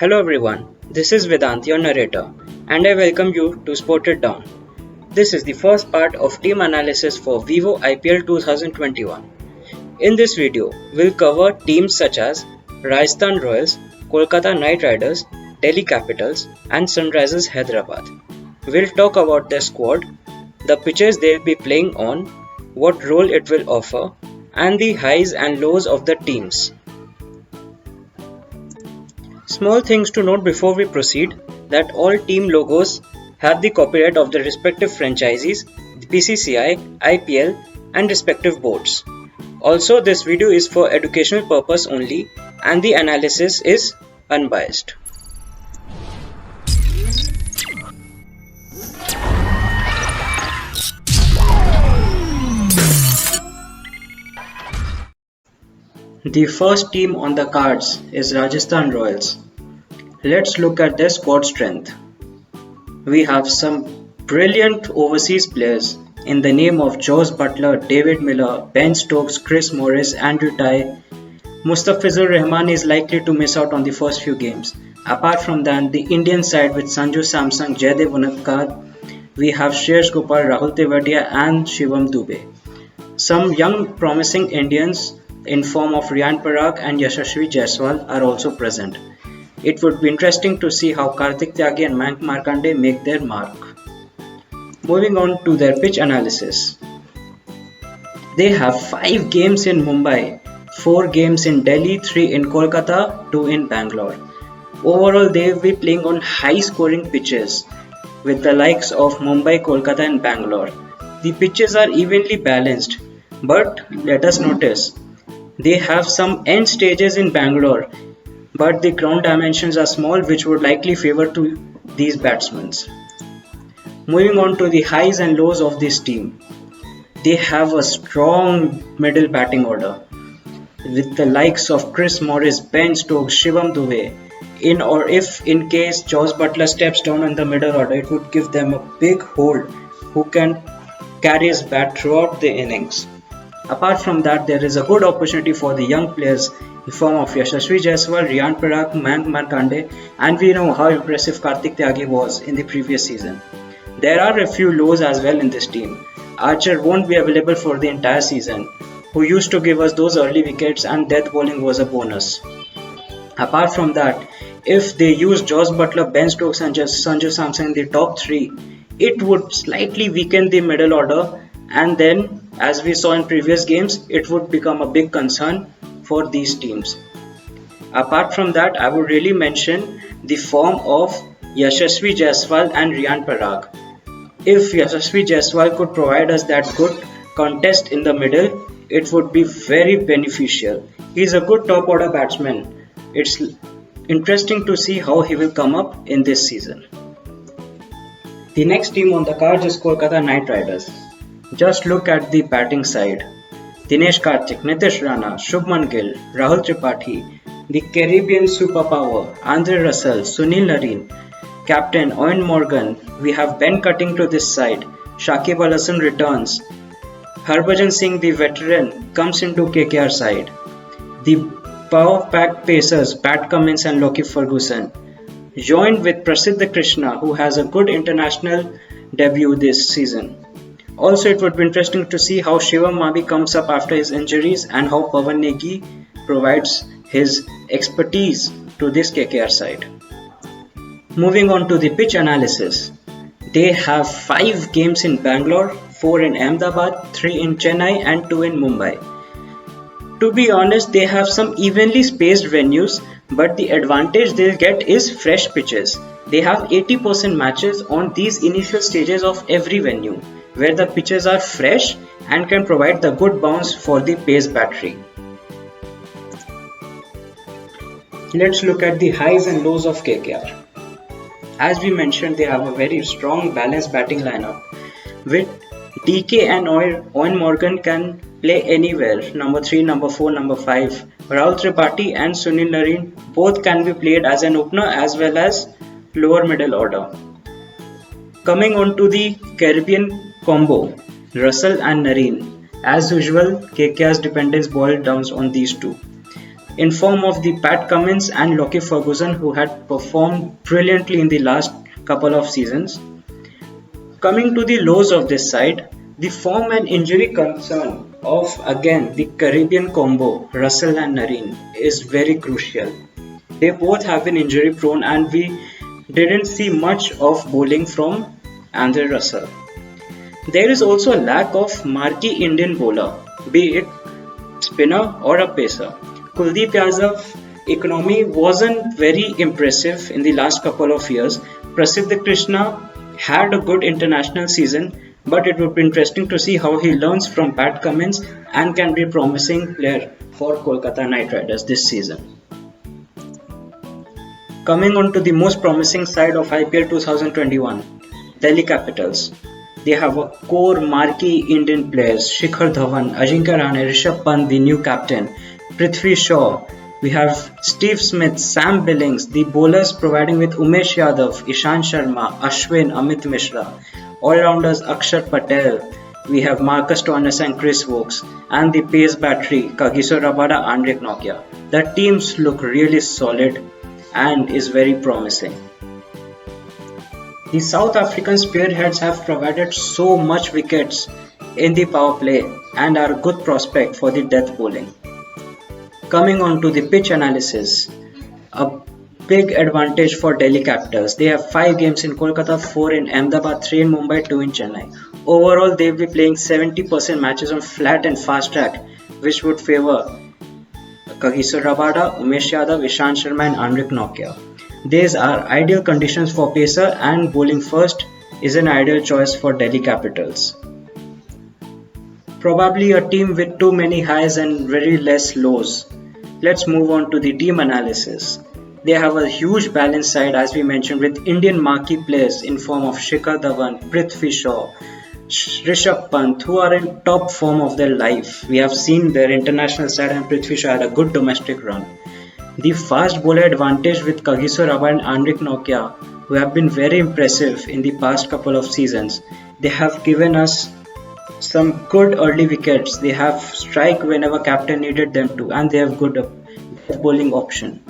Hello everyone, this is Vedant, your narrator, and I welcome you to Sport It Down. This is the first part of team analysis for Vivo IPL 2021. In this video, we'll cover teams such as Rajasthan Royals, Kolkata Knight Riders, Delhi Capitals, and Sunrisers Hyderabad. We'll talk about their squad, the pitches they'll be playing on, what role it will offer, and the highs and lows of the teams. Small things to note before we proceed that all team logos have the copyright of the respective franchises, the BCCI, IPL, and respective boards. Also, this video is for educational purpose only and the analysis is unbiased. The first team on the cards is Rajasthan Royals. Let's look at their squad strength. We have some brilliant overseas players in the name of Jos Buttler, David Miller, Ben Stokes, Chris Morris, Andrew Tye. Mustafizur Rahman is likely to miss out on the first few games. Apart from that, the Indian side with Sanju Samson, Jaydev Unadkat, we have Shreyas Gopal, Rahul Tewatia and Shivam Dube. Some young promising Indians in form of Riyan Parag and Yashasvi Jaiswal are also present. It would be interesting to see how Kartik Tyagi and Mayank Markande make their mark. Moving on to their pitch analysis. They have 5 games in Mumbai, 4 games in Delhi, 3 in Kolkata, 2 in Bangalore. Overall, they will be playing on high scoring pitches with the likes of Mumbai, Kolkata and Bangalore. The pitches are evenly balanced, but let us notice they have some end stages in Bangalore, but the ground dimensions are small, which would likely favor to these batsmen. Moving on to the highs and lows of this team. They have a strong middle batting order with the likes of Chris Morris, Ben Stokes, Shivam Dube. In case Jos Buttler steps down in the middle order, it would give them a big hold who can carry his bat throughout the innings. Apart from that, there is a good opportunity for the young players in form of Yashasvi Jaiswal, Riyan Parag, Mayank Markande, and we know how impressive Kartik Tyagi was in the previous season. There are a few lows as well in this team. Archer won't be available for the entire season, who used to give us those early wickets and death bowling was a bonus. Apart from that, if they use Jos Buttler, Ben Stokes and Sanju Samson in the top 3, it would slightly weaken the middle order, and then as we saw in previous games, it would become a big concern for these teams. Apart from that, I would really mention the form of Yashasvi Jaiswal and Riyan Parag. If Yashasvi Jaiswal could provide us that good contest in the middle, it would be very beneficial. He is a good top order batsman. It's interesting to see how he will come up in this season. The next team on the cards is Kolkata Knight Riders. Just look at the batting side. Dinesh Karthik, Nitish Rana, Shubman Gill, Rahul Tripathi, the Caribbean superpower, Andre Russell, Sunil Narine, Captain Eoin Morgan, we have Ben Cutting to this side, Shakib Al Hasan returns, Harbhajan Singh the veteran comes into KKR side, the power-packed pacers Pat Cummins and Lockie Ferguson, joined with Prasidh Krishna who has a good international debut this season. Also, it would be interesting to see how Shivam Mabi comes up after his injuries and how Pawan Negi provides his expertise to this KKR side. Moving on to the pitch analysis. They have 5 games in Bangalore, 4 in Ahmedabad, 3 in Chennai and 2 in Mumbai. To be honest, they have some evenly spaced venues, but the advantage they'll get is fresh pitches. They have 80% matches on these initial stages of every venue, where the pitches are fresh and can provide the good bounce for the pace battery. Let's look at the highs and lows of KKR. As we mentioned, they have a very strong balanced batting lineup with DK and Eoin Morgan can play anywhere, number 3, number 4, number 5. Rahul Tripathi and Sunil Narine both can be played as an opener as well as lower middle order. Coming on to the Caribbean combo, Russell and Narine. As usual, KKR's dependence boiled down on these two. in form of the Pat Cummins and Lockie Ferguson, who had performed brilliantly in the last couple of seasons. Coming to the lows of this side, the form and injury concern of again the Caribbean combo, Russell and Nareen, is very crucial. They both have been injury prone and we didn't see much of bowling from Andre Russell. There is also a lack of marquee Indian bowler, be it spinner or a pacer. Kuldeep Yadav economy wasn't very impressive in the last couple of years. Prasidh Krishna had a good international season, but it would be interesting to see how he learns from Pat Cummins and can be a promising player for Kolkata Knight Riders this season. Coming on to the most promising side of IPL 2021, Delhi Capitals. They have a core marquee Indian players, Shikhar Dhawan, Ajinkya Rahane, Rishabh Pant, the new captain, Prithvi Shaw. We have Steve Smith, Sam Billings, the bowlers providing with Umesh Yadav, Ishant Sharma, Ashwin, Amit Mishra. All-rounders Akshar Patel. We have Marcus Stoinis and Chris Wokes. And the pace battery, Kagiso Rabada, Andrik Nokia. The teams look really solid and is very promising. The South African spearheads have provided so much wickets in the power play and are a good prospect for the death bowling. Coming on to the pitch analysis, a big advantage for Delhi Capitals. They have 5 games in Kolkata, 4 in Ahmedabad, 3 in Mumbai, 2 in Chennai. Overall, they will be playing 70% matches on flat and fast track, which would favor Kagiso Rabada, Umesh Yadav, Ishant Sharma and Andrik Nokia. These are ideal conditions for pacer and bowling first is an ideal choice for Delhi Capitals. Probably a team with too many highs and very less lows. Let's move on to the team analysis. They have a huge balanced side as we mentioned with Indian marquee players in form of Shikhar Dhawan, Prithvi Shaw, Rishabh Pant who are in top form of their life. We have seen their international side and Prithvi Shaw had a good domestic run. The fast bowler advantage with Kagiso Rabada and Andrik Nokia who have been very impressive in the past couple of seasons. They have given us some good early wickets. They have strike whenever captain needed them to and they have good bowling option.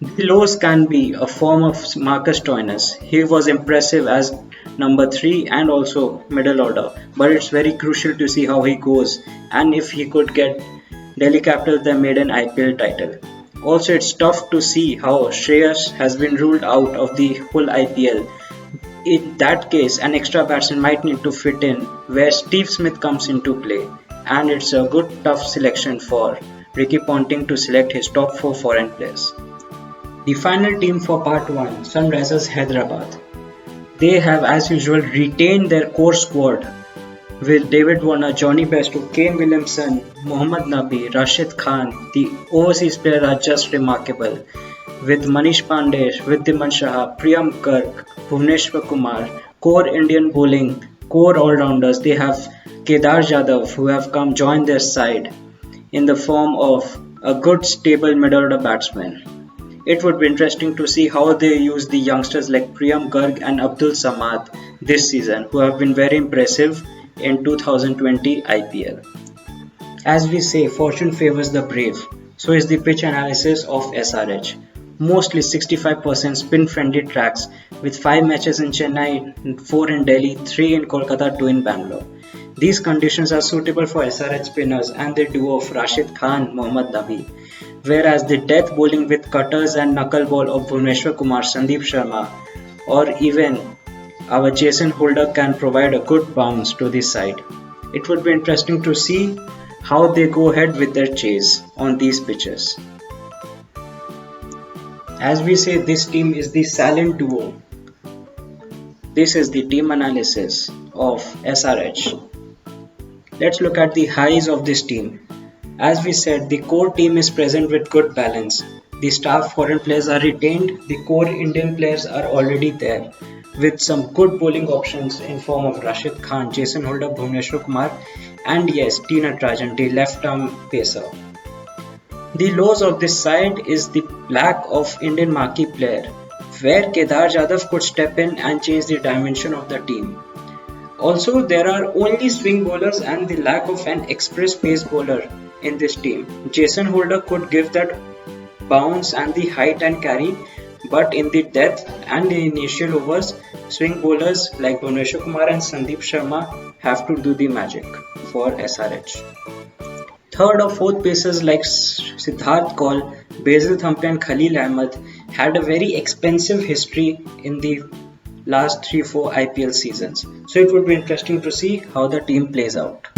The lows can be a form of Marcus Stoinis. He was impressive as number 3 and also middle order, but it's very crucial to see how he goes and if he could get Delhi Capitals their maiden IPL title. Also, it's tough to see how Shreyas has been ruled out of the whole IPL. In that case, an extra batsman might need to fit in where Steve Smith comes into play, and it's a good tough selection for Ricky Ponting to select his top 4 foreign players. The final team for part 1, Sunrisers Hyderabad. They have as usual retained their core squad with David Warner, Johnny Bairstow, Kane Williamson, Mohammad Nabi, Rashid Khan. The overseas players are just remarkable with Manish Pandey, Wriddhiman Shah, Priyam Garg, Bhuvneshwar Kumar, core Indian bowling, core all-rounders. They have Kedar Jadhav who have come join their side in the form of a good stable middle order batsman. It would be interesting to see how they use the youngsters like Priyam Garg and Abdul Samad this season who have been very impressive in 2020 IPL. As we say, fortune favors the brave. So is the pitch analysis of SRH. Mostly 65% spin-friendly tracks with 5 matches in Chennai, 4 in Delhi, 3 in Kolkata, 2 in Bangalore. These conditions are suitable for SRH spinners and the duo of Rashid Khan, Mohammad Nabi. Whereas the death bowling with cutters and knuckleball of Bhuvneshwar Kumar, Sandeep Sharma or even our Jason Holder can provide a good bounce to this side. It would be interesting to see how they go ahead with their chase on these pitches. As we say, this team is the silent duo. This is the team analysis of SRH. Let's look at the highs of this team. As we said, the core team is present with good balance. The star foreign players are retained, the core Indian players are already there with some good bowling options in form of Rashid Khan, Jason Holder, Bhuvneshwar Kumar and yes, T. Natarajan, the left arm pacer. The lows of this side is the lack of Indian marquee player where Kedar Jadhav could step in and change the dimension of the team. Also, there are only swing bowlers and the lack of an express pace bowler in this team. Jason Holder could give that bounce and the height and carry, but in the death and the initial overs, swing bowlers like Bhuvneshwar Kumar and Sandeep Sharma have to do the magic for SRH. Third or fourth pacers like Siddharth Kaul, Basil Thampi and Khalil Ahmed had a very expensive history in the last 3-4 IPL seasons. So it would be interesting to see how the team plays out.